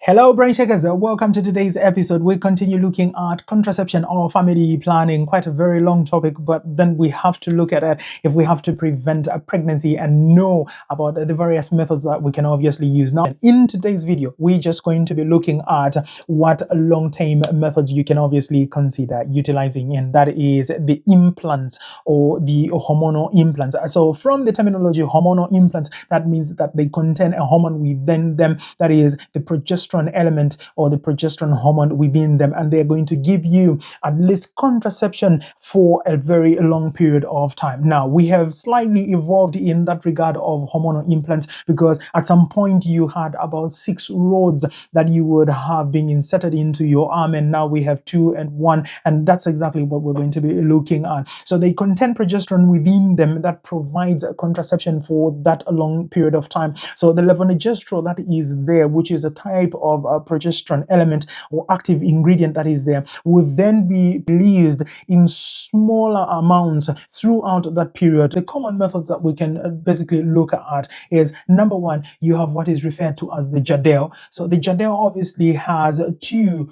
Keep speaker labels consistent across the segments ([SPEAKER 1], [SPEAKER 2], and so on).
[SPEAKER 1] Hello, brain shakers. Welcome to today's episode. We continue looking at contraception or family planning. Quite a very long topic, but then we have to look at it if we have to prevent a pregnancy and know about the various methods that we can obviously use. Now, in today's video, we're just going to be looking at what long-term methods you can obviously consider utilizing, and that is the implants or the hormonal implants. So from the terminology hormonal implants, that means that they contain a hormone within them, that is the progesterone element or the progesterone hormone within them, and they're going to give you at least contraception for a very long period of time. Now, we have slightly evolved in that regard of hormonal implants, because at some point you had about 6 rods that you would have been inserted into your arm, and now we have 2 and 1, and that's exactly what we're going to be looking at. So they contain progesterone within them that provides contraception for that long period of time. So the levonorgestrel that is there, which is a type of progesterone element or active ingredient that is there, will then be released in smaller amounts throughout that period. The common methods that we can basically look at is, number one, you have what is referred to as the Jadel. So the Jadel obviously has 2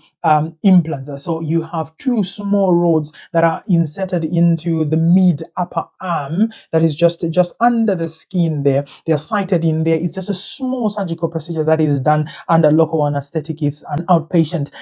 [SPEAKER 1] implants. So you have 2 small rods that are inserted into the mid upper arm, that is just under the skin there. They're sited in there. It's just a small surgical procedure that is done under local anesthetic. It's an outpatient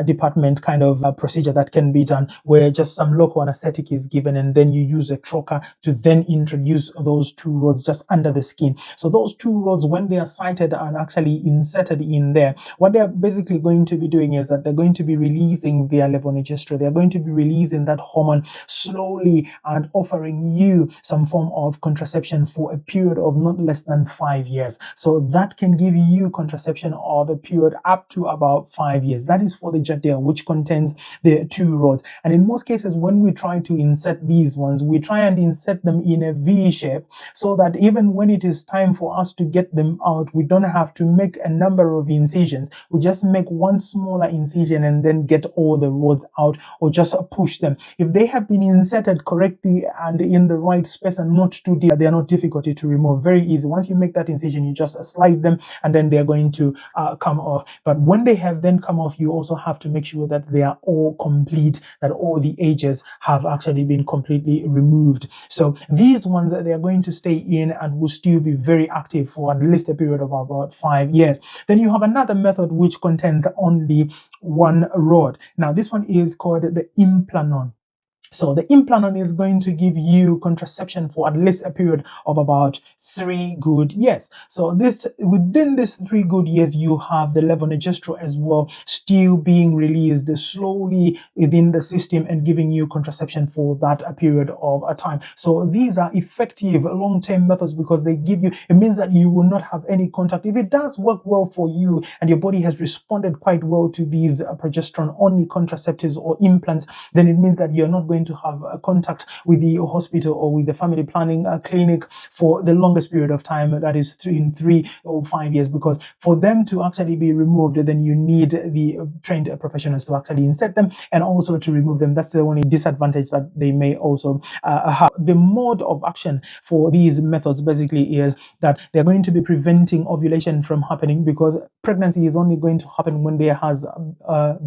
[SPEAKER 1] department kind of procedure that can be done, where just some local anesthetic is given, and then you use a trocar to then introduce those 2 rods just under the skin. So those 2 rods, when they are sited and actually inserted in there, what they're basically going to be doing is that they're going to be releasing their levonorgestrel. They're going to be releasing that hormone slowly and offering you some form of contraception for a period of not less than 5 years. So that can give you contraception of a period up to about 5 years. That is for the Jadel, which contains the 2 rods. And in most cases, when we try to insert these ones, we try and insert them in a V shape, so that even when it is time for us to get them out, we don't have to make a number of incisions. We just make one smaller incision and then get all the rods out, or just push them. If they have been inserted correctly and in the right space and not too deep, they are not difficult to remove. Very easy. Once you make that incision, you just slide them and then they're going to come off. But when they have then come off, you also have to make sure that they are all complete, that all the edges have actually been completely removed. So these ones, they are going to stay in and will still be very active for at least a period of about 5 years. Then you have another method which contains only 1 rod. Now this one is called the implanon. So the implanon is going to give you contraception for at least a period of about 3 good years. So within this 3 good years, you have the levonorgestrel as well still being released slowly within the system and giving you contraception for that period of time. So these are effective long-term methods, because they give you, it means that you will not have any contact. If it does work well for you and your body has responded quite well to these progesterone only contraceptives or implants, then it means that you're not going to have a contact with the hospital or with the family planning clinic for the longest period of time, that is 3 or 5 years, because for them to actually be removed, then you need the trained professionals to actually insert them and also to remove them. That's the only disadvantage that they may also have. The mode of action for these methods basically is that they're going to be preventing ovulation from happening, because pregnancy is only going to happen when there has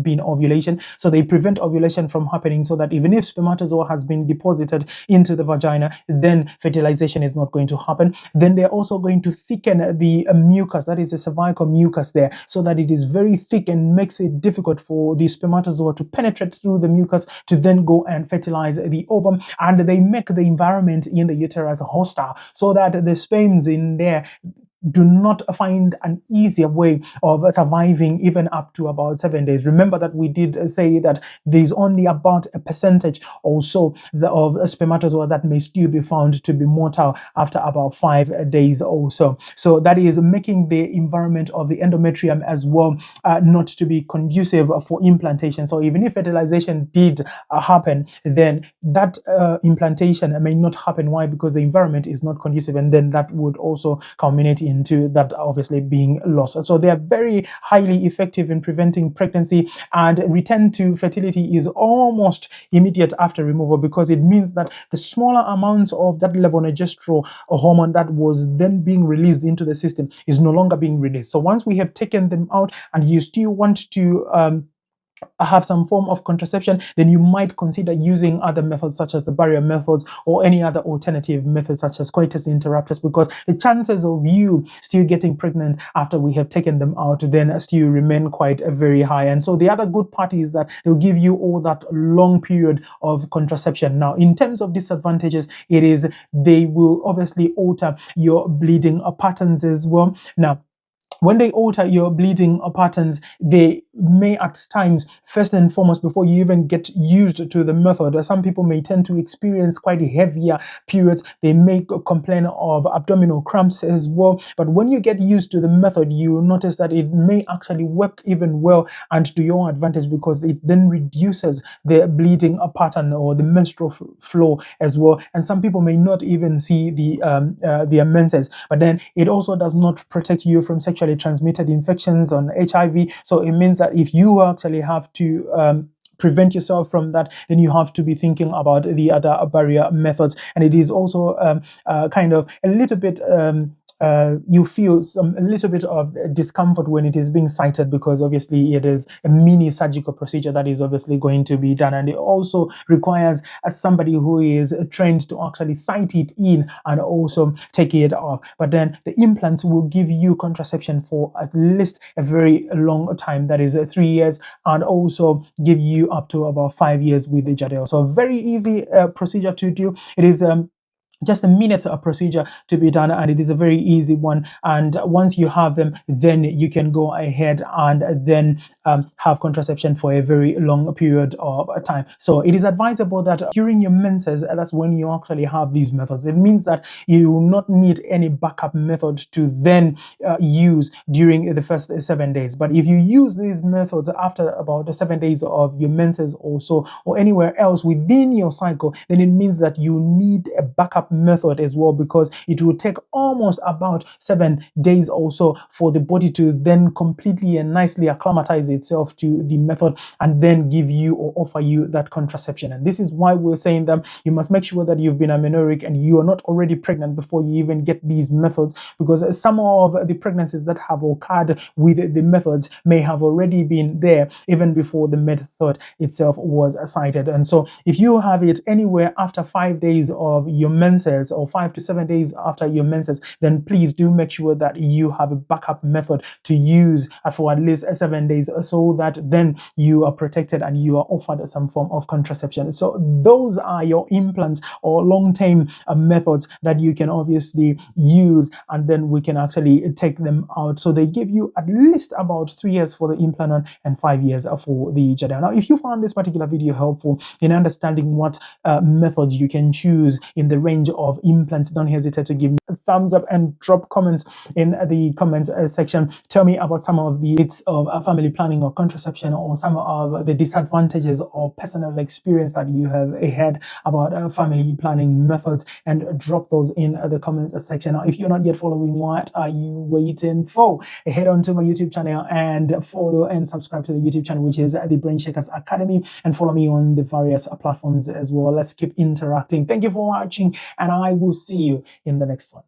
[SPEAKER 1] been ovulation. So they prevent ovulation from happening, so that even if spermatozoa has been deposited into the vagina, then fertilization is not going to happen. Then they're also going to thicken the mucus, that is the cervical mucus there, so that it is very thick and makes it difficult for the spermatozoa to penetrate through the mucus to then go and fertilize the ovum. And they make the environment in the uterus hostile, so that the sperms in there do not find an easier way of surviving even up to about 7 days. Remember that we did say that there's only about a percentage or so of spermatozoa that may still be found to be mortal after about 5 days or so. So that is making the environment of the endometrium as well not to be conducive for implantation. So even if fertilization did happen, then that implantation may not happen. Why? Because the environment is not conducive, and then that would also culminate in into that obviously being lost. So they are very highly effective in preventing pregnancy, and return to fertility is almost immediate after removal, because it means that the smaller amounts of that levonorgestrel hormone that was then being released into the system is no longer being released. So once we have taken them out and you still want to have some form of contraception, then you might consider using other methods such as the barrier methods or any other alternative methods such as Coitus Interruptus, because the chances of you still getting pregnant after we have taken them out then still remain quite very high. And so the other good part is that they'll give you all that long period of contraception. Now, in terms of disadvantages, it is they will obviously alter your bleeding patterns as well. Now, when they alter your bleeding patterns, they may at times, first and foremost, before you even get used to the method, some people may tend to experience quite heavier periods. They may complain of abdominal cramps as well. But when you get used to the method, you will notice that it may actually work even well and to your advantage, because it then reduces the bleeding pattern or the menstrual flow as well. And some people may not even see the menses. But then it also does not protect you from sexually transmitted infections on HIV. So it means that if you actually have to prevent yourself from that, then you have to be thinking about the other barrier methods. And it is also kind of a little bit you feel a little bit of discomfort when it is being sighted, because obviously it is a mini surgical procedure that is obviously going to be done, and it also requires somebody who is trained to actually sight it in and also take it off. But then the implants will give you contraception for at least a very long time, that is 3 years, and also give you up to about 5 years with the Jadel. So very easy procedure to do. It is just a minute procedure to be done, and it is a very easy one. And once you have them, then you can go ahead and then have contraception for a very long period of time. So it is advisable that during your menses, that's when you actually have these methods. It means that you will not need any backup method to then use during the first 7 days. But if you use these methods after about the 7 days of your menses or so, or anywhere else within your cycle, then it means that you need a backup method as well, because it will take almost about 7 days or so for the body to then completely and nicely acclimatize itself to the method and then give you or offer you that contraception. And this is why we're saying that you must make sure that you've been amenorrheic and you are not already pregnant before you even get these methods, because some of the pregnancies that have occurred with the methods may have already been there even before the method itself was cited. And so if you have it anywhere after 5 days of your menses, or 5 to 7 days after your menses, then please do make sure that you have a backup method to use for at least 7 days, so that then you are protected and you are offered some form of contraception. So those are your implants or long-term methods that you can obviously use, and then we can actually take them out. So they give you at least about 3 years for the implant and 5 years for the Jadel. Now, if you found this particular video helpful in understanding what methods you can choose in the range of implants, don't hesitate to give me a thumbs up and drop comments in the comments section. Tell me about some of the bits of family planning or contraception, or some of the disadvantages or personal experience that you have had about family planning methods, and drop those in the comments section. Now, if you're not yet following, what are you waiting for? Head on to my YouTube channel and follow and subscribe to the YouTube channel, which is the Brain Shakers Academy, and follow me on the various platforms as well. Let's keep interacting. Thank you for watching, and I will see you in the next one.